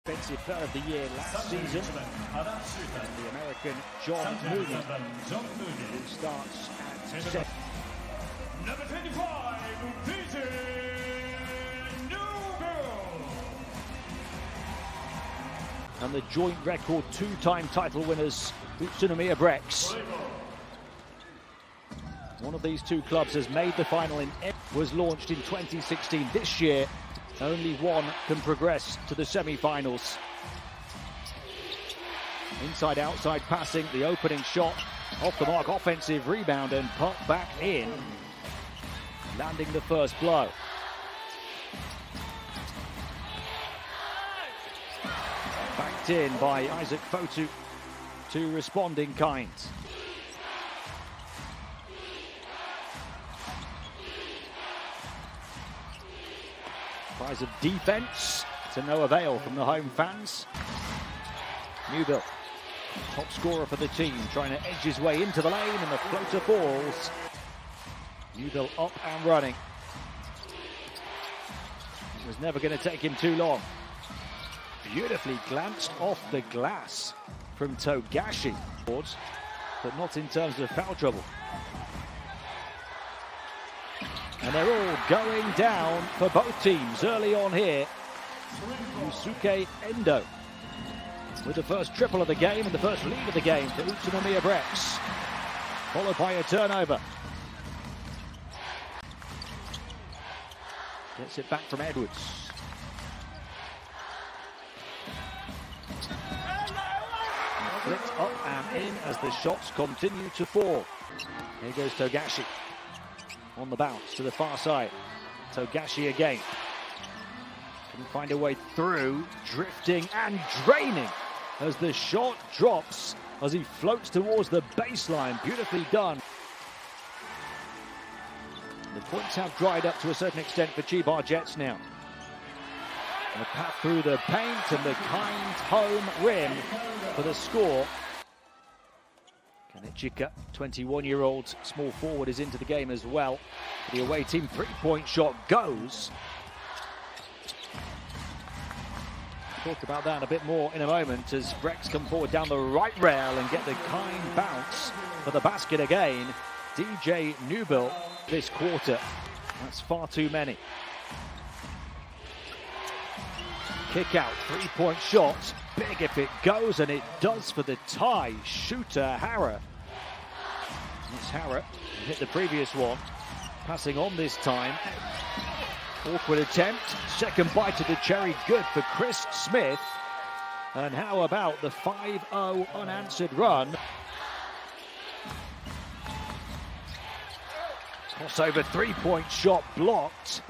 Defensive Player of the Year last season, the American John Mooney, who starts at 7. Number 25, And the joint record two-time title winners, Utsunomiya Brex. One of these two clubs has made the final was launched in 2016. This year, only one can progress to the semi-finals. Inside-outside passing, the opening shot, off the mark, offensive rebound and put back in, landing the first blow. Backed in by Isaac Fotu to respond in kind. Tries of defense to no avail from the home fans. Newbill, top scorer for the team, trying to edge his way into the lane, and the floater falls. Newbill up and running. It was never going to take him too long. Beautifully glanced off the glass from Togashi, but not in terms of foul trouble. And they're all going down for both teams early on here. Yusuke Endo with the first triple of the game and the first lead of the game for Utsunomiya Brex, followed by a turnover. Gets it back from Edwards. Flicked up and in as the shots continue to fall. Here goes Togashi. On the bounce to the far side. Togashi again. Can find a way through, drifting and draining as the shot drops as he floats towards the baseline. Beautifully done. The points have dried up to a certain extent for Chiba Jets now. And a path through the paint and the kind home rim for the score. Kanichika, 21-year-old small forward, is into the game as well. The away team three-point shot goes. Talk about that a bit more in a moment as Brex come forward down the right rail and get the kind bounce for the basket again. DJ Newbill this quarter. That's far too many. Kick out, three-point shot. Big if it goes, and it does for the tie. Shooter Hara. It's Hara, hit the previous one. Passing on this time. Awkward attempt. Second bite of the cherry, good for Chris Smith. And how about the 5-0 unanswered run? Crossover three-point shot blocked.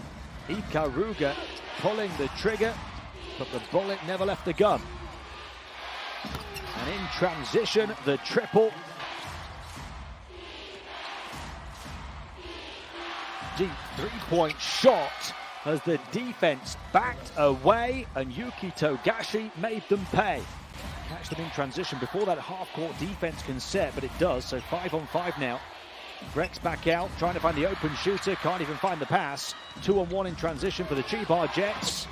Ikaruga pulling the trigger, but the bullet never left the gun. And in transition, the triple. Deep three-point shot as the defense backed away and Yuki Togashi made them pay. Catch them in transition before that half-court defense can set, but it does, so 5-on-5 now. Brex back out, trying to find the open shooter, can't even find the pass. 2-on-1 in transition for the Chiba Jets,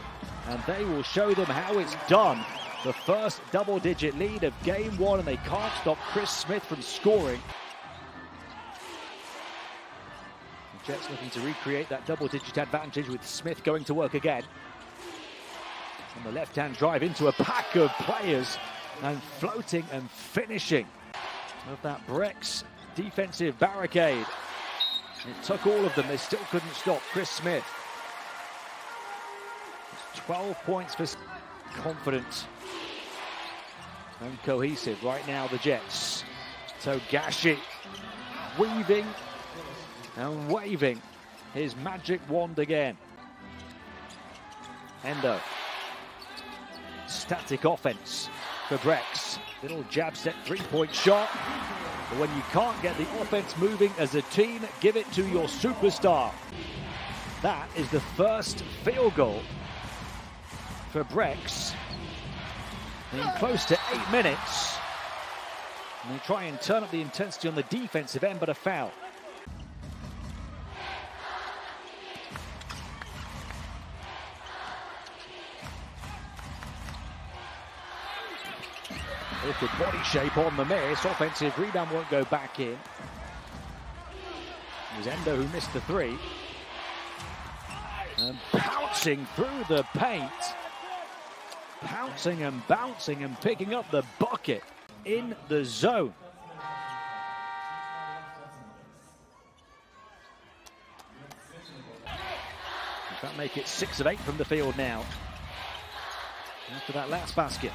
and they will show them how it's done. The first double-digit lead of game one, and they can't stop Chris Smith from scoring. The Jets looking to recreate that double-digit advantage with Smith going to work again. On the left-hand drive into a pack of players and floating and finishing of that Brex defensive barricade. It took all of them, they still couldn't stop Chris Smith. It's 12 points for confident and cohesive right now, the Jets. Togashi weaving and waving his magic wand again. Endo. Static offense for Brex. Little jab set three-point shot. But when you can't get the offense moving as a team, give it to your superstar. That is the first field goal for Brex in close to 8 minutes. And they try and turn up the intensity on the defensive end, but a foul. Awkward body shape on the miss. Offensive rebound won't go back in. It was Endo who missed the three. And pouncing through the paint. Pouncing and bouncing and picking up the bucket in the zone. Does that make it 6 of 8 from the field now? After that last basket.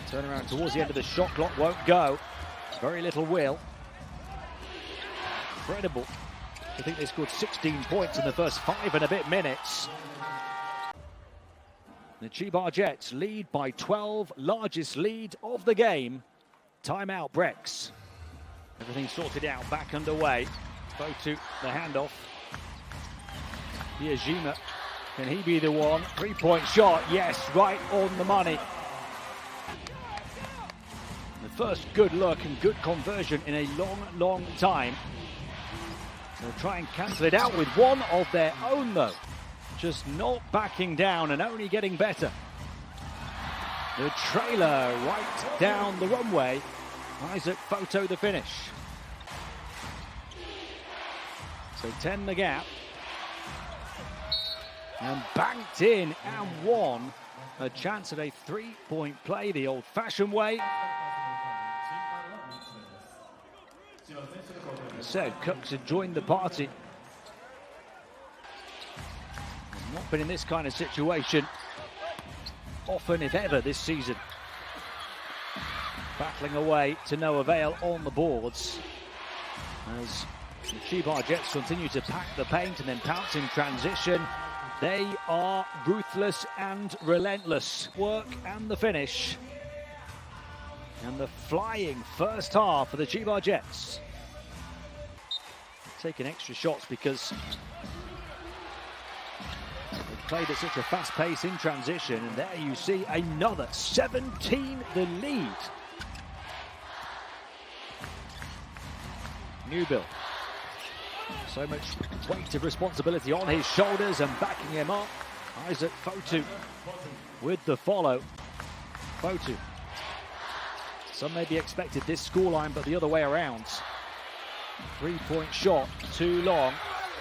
Turn around towards the end of the shot clock, won't go. Very little will. Incredible. I think they scored 16 points in the first 5 and a bit minutes. The Chiba Jets lead by 12, largest lead of the game. Timeout Brex. Everything sorted out, back underway. Fotu, the handoff. Yajima, can he be the one? 3-point shot, yes, right on the money. The first good look and good conversion in a long time. They'll try and cancel it out with one of their own though. Just not backing down and only getting better. The trailer right down the runway. Isaac Foto the finish. So 10 the gap. And banked in and won. A chance at a 3-point play the old-fashioned way. As said, Cooks had joined the party. Not been in this kind of situation often, if ever, this season. Battling away to no avail on the boards. As the Chiba Jets continue to pack the paint and then pounce in transition. They are ruthless and relentless. Work and the finish. And the flying first half for the Chiba Jets. Taking extra shots because they've played at such a fast pace in transition. And there you see another 17 the lead. Newbill. So much weight of responsibility on his shoulders and backing him up. Isaac Fotu with the follow. Fotu. Some maybe expected this scoreline, but the other way around. 3-point shot, too long.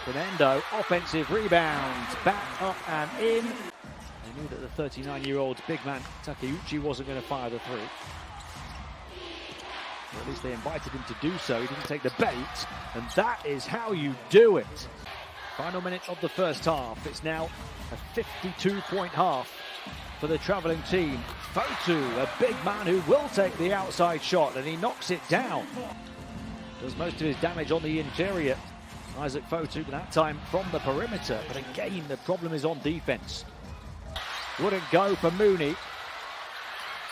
Endo, offensive rebound, back up and in. They knew that the 39-year-old big man Takeuchi wasn't going to fire the three. Or at least they invited him to do so. He didn't take the bait, and that is how you do it. Final minute of the first half. It's now a 52-point half for the traveling team. Fotu, a big man who will take the outside shot, and he knocks it down. Does most of his damage on the interior. Isaac Fotu, that time from the perimeter, but again the problem is on defense. Wouldn't go for Mooney.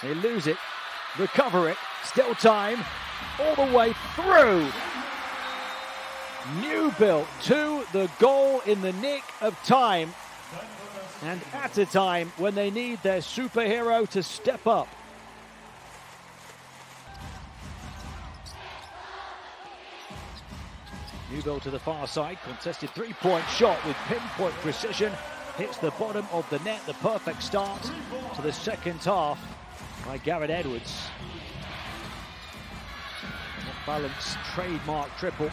They lose it, recover it, still time, all the way through. Newbill to the goal in the nick of time, and at a time when they need their superhero to step up. Newbill to the far side, contested 3-point shot with pinpoint precision, hits the bottom of the net, the perfect start to the second half by Garrett Edwards. Balanced trademark triple.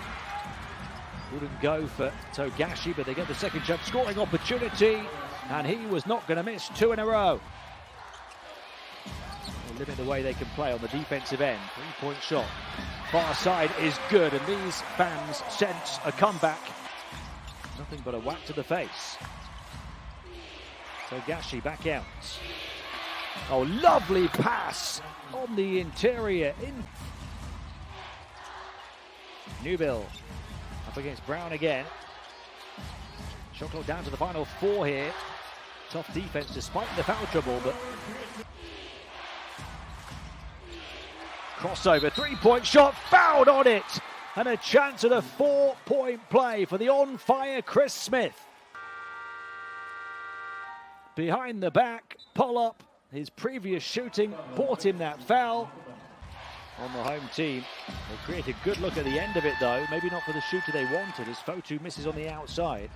Wouldn't go for Togashi, but they get the second chance scoring opportunity, and he was not going to miss 2 in a row. They limit the way they can play on the defensive end. 3-point shot. Far side is good, and these fans sense a comeback. Nothing but a whack to the face. Togashi back out. Oh, lovely pass on the interior. Newbill up against Brown again. Shot clock down to the final 4 here. Tough defense despite the foul trouble, but crossover, 3-point shot, fouled on it, and a chance at a 4-point play for the on-fire Chris Smith. Behind the back, pull up. His previous shooting bought him that foul on the home team. They create a good look at the end of it though, maybe not for the shooter they wanted as Fotu misses on the outside.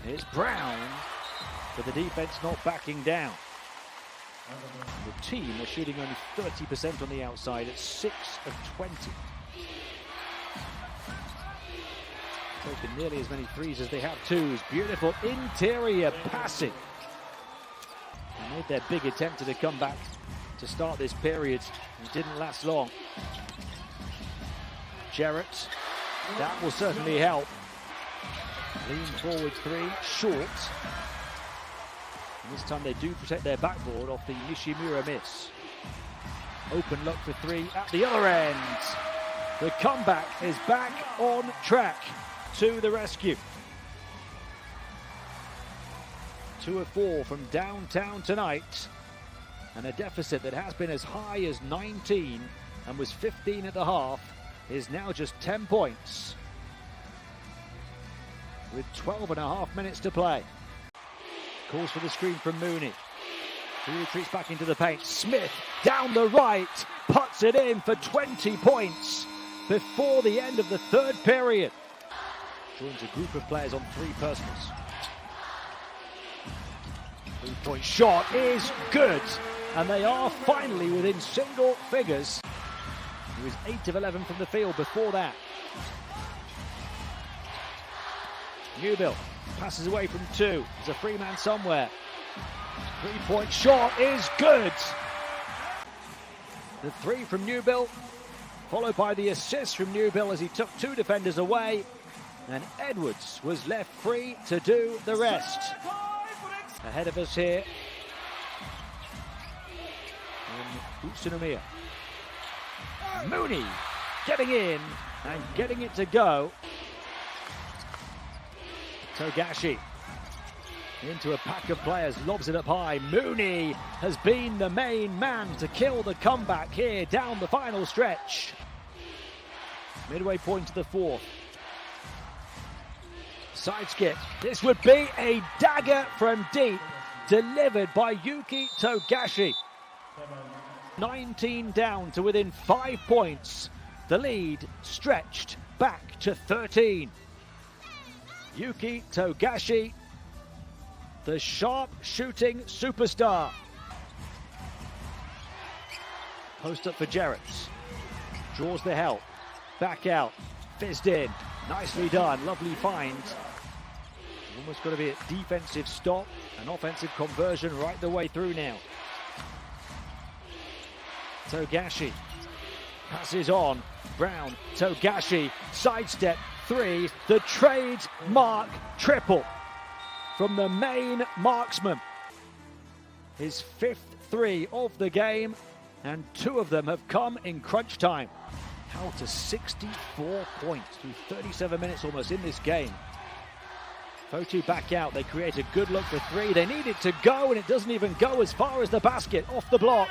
It's Brown, but the defense not backing down. The team are shooting only 30% on the outside at 6 of 20. Taken nearly as many threes as they have twos. Beautiful interior passing. They made their big attempt at a comeback to start this period. It didn't last long. Jarrett, that will certainly help. Lean forward three, short. And this time they do protect their backboard off the Nishimura miss. Open look for three at the other end. The comeback is back on track. To the rescue. 2 of 4 from downtown tonight. And a deficit that has been as high as 19 and was 15 at the half is now just 10 points. With 12.5 minutes to play. Calls for the screen from Mooney. He retreats back into the paint. Smith down the right. Puts it in for 20 points before the end of the third period. Joins a group of players on 3 personals. 3-point shot is good. And they are finally within single figures. He was 8 of 11 from the field before that. Newbill passes away from 2. There's a free man somewhere. 3-point shot is good. The 3 from Newbill, followed by the assist from Newbill as he took 2 defenders away. And Edwards was left free to do the rest. Ahead of us here in Utsunomiya. Mooney getting in and getting it to go. Togashi into a pack of players, lobs it up high. Mooney has been the main man to kill the comeback here down the final stretch. Midway point to the 4th. Side skip. This would be a dagger from deep, delivered by Yuki Togashi. 19 down to within 5 points. The lead stretched back to 13. Yuki Togashi, the sharp shooting superstar. Post up for Jarrett. Draws the help. Back out. Fizzed in. Nicely done. Lovely find. Almost got to be a defensive stop. An offensive conversion right the way through now. Togashi passes on. Brown. Togashi. Sidestep. 3. The trademark triple from the main marksman. His 5th 3 of the game, and 2 of them have come in crunch time. Held to 64 points through 37 minutes almost in this game. Fotu back out. They create a good look for 3. They need it to go, and it doesn't even go as far as the basket. Off the block.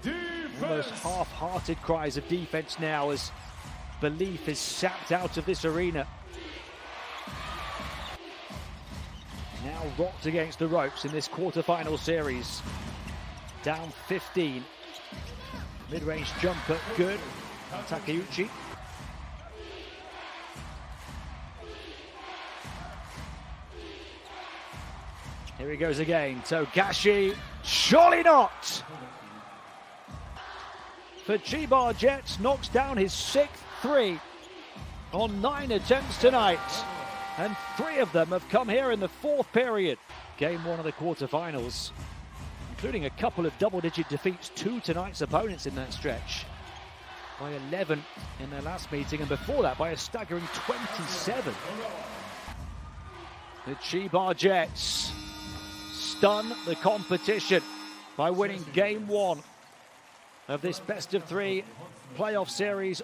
Defense. Almost half-hearted cries of defense now as belief is sapped out of this arena. Now rocked against the ropes in this quarterfinal series. Down 15. Mid-range jumper, good. Takeuchi. Here he goes again. Togashi, surely not! For Chiba Jets, knocks down his 6th 3 on 9 attempts tonight. And 3 of them have come here in the 4th period. Game 1 of the quarterfinals, including a couple of double-digit defeats to tonight's opponents in that stretch. By 11 in their last meeting, and before that by a staggering 27. The Chiba Jets stun the competition by winning Game 1 of this best-of-3 playoff series